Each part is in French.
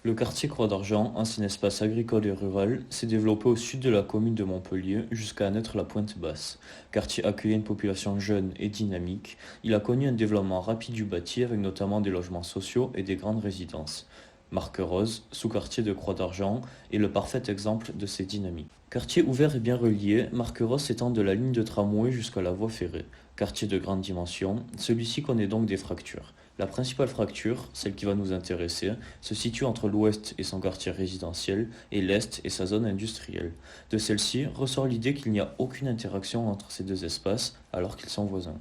Le quartier Croix d'Argent, ancien espace agricole et rural, s'est développé au sud de la commune de Montpellier jusqu'à naître la Pointe-Basse. Quartier accueillant une population jeune et dynamique, il a connu un développement rapide du bâti avec notamment des logements sociaux et des grandes résidences. Marqueroz, sous-quartier de Croix d'Argent, est le parfait exemple de ces dynamiques. Quartier ouvert et bien relié, Marqueroz s'étend de la ligne de tramway jusqu'à la voie ferrée. Quartier de grande dimension, celui-ci connaît donc des fractures. La principale fracture, celle qui va nous intéresser, se situe entre l'ouest et son quartier résidentiel et l'est et sa zone industrielle. De celle-ci ressort l'idée qu'il n'y a aucune interaction entre ces deux espaces alors qu'ils sont voisins.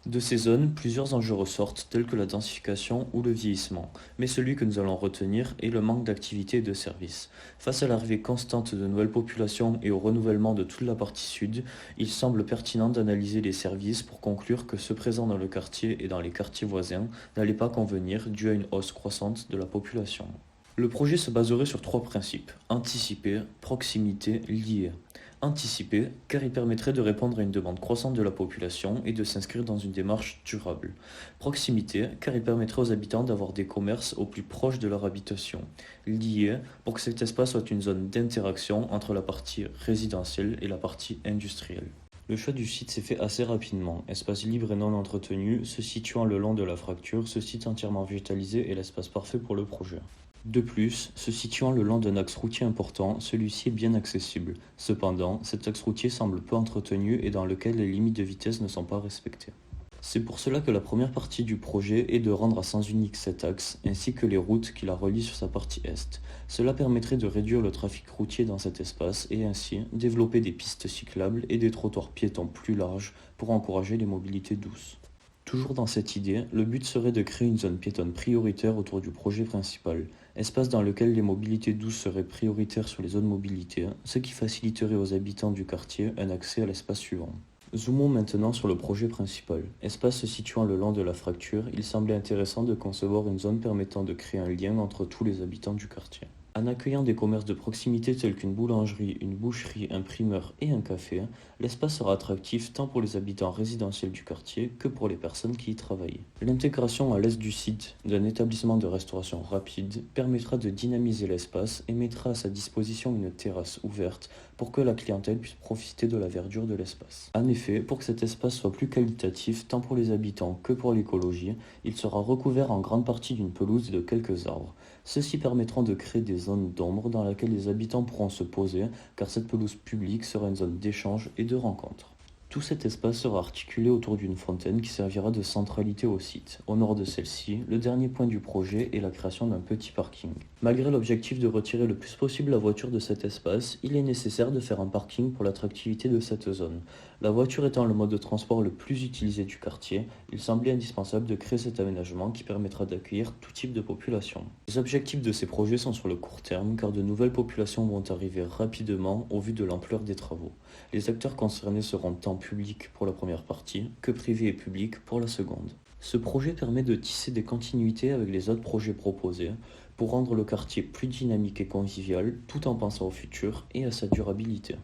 De ces zones, plusieurs enjeux ressortent tels que la densification ou le vieillissement, mais celui que nous allons retenir est le manque d'activité et de services. Face à l'arrivée constante de nouvelles populations et au renouvellement de toute la partie sud, il semble pertinent d'analyser les services pour conclure que ceux présents dans le quartier et dans les quartiers voisins n'allaient pas convenir dû à une hausse croissante de la population. Le projet se baserait sur trois principes: anticiper, proximité, lier. Anticiper, car il permettrait de répondre à une demande croissante de la population et de s'inscrire dans une démarche durable. Proximité, car il permettrait aux habitants d'avoir des commerces au plus proche de leur habitation. Lié, pour que cet espace soit une zone d'interaction entre la partie résidentielle et la partie industrielle. Le choix du site s'est fait assez rapidement. Espace libre et non entretenu, se situant le long de la fracture, ce site entièrement végétalisé est l'espace parfait pour le projet. De plus, se situant le long d'un axe routier important, celui-ci est bien accessible. Cependant, cet axe routier semble peu entretenu et dans lequel les limites de vitesse ne sont pas respectées. C'est pour cela que la première partie du projet est de rendre à sens unique cet axe, ainsi que les routes qui la relient sur sa partie est. Cela permettrait de réduire le trafic routier dans cet espace et ainsi développer des pistes cyclables et des trottoirs piétons plus larges pour encourager les mobilités douces. Toujours dans cette idée, le but serait de créer une zone piétonne prioritaire autour du projet principal, espace dans lequel les mobilités douces seraient prioritaires sur les zones mobilité, ce qui faciliterait aux habitants du quartier un accès à l'espace suivant. Zoomons maintenant sur le projet principal. Espace se situant le long de la fracture, il semblait intéressant de concevoir une zone permettant de créer un lien entre tous les habitants du quartier. En accueillant des commerces de proximité tels qu'une boulangerie, une boucherie, un primeur et un café, l'espace sera attractif tant pour les habitants résidentiels du quartier que pour les personnes qui y travaillent. L'intégration à l'est du site d'un établissement de restauration rapide permettra de dynamiser l'espace et mettra à sa disposition une terrasse ouverte pour que la clientèle puisse profiter de la verdure de l'espace. En effet, pour que cet espace soit plus qualitatif tant pour les habitants que pour l'écologie, il sera recouvert en grande partie d'une pelouse et de quelques arbres. Ceux-ci permettront de créer des zones d'ombre dans lesquelles les habitants pourront se poser, car cette pelouse publique sera une zone d'échange et de rencontre. Tout cet espace sera articulé autour d'une fontaine qui servira de centralité au site. Au nord de celle-ci, le dernier point du projet est la création d'un petit parking. Malgré l'objectif de retirer le plus possible la voiture de cet espace, il est nécessaire de faire un parking pour l'attractivité de cette zone. La voiture étant le mode de transport le plus utilisé du quartier, il semblait indispensable de créer cet aménagement qui permettra d'accueillir tout type de population. Les objectifs de ces projets sont sur le court terme car de nouvelles populations vont arriver rapidement au vu de l'ampleur des travaux. Les acteurs concernés seront tant publics pour la première partie que privés et publics pour la seconde. Ce projet permet de tisser des continuités avec les autres projets proposés pour rendre le quartier plus dynamique et convivial tout en pensant au futur et à sa durabilité.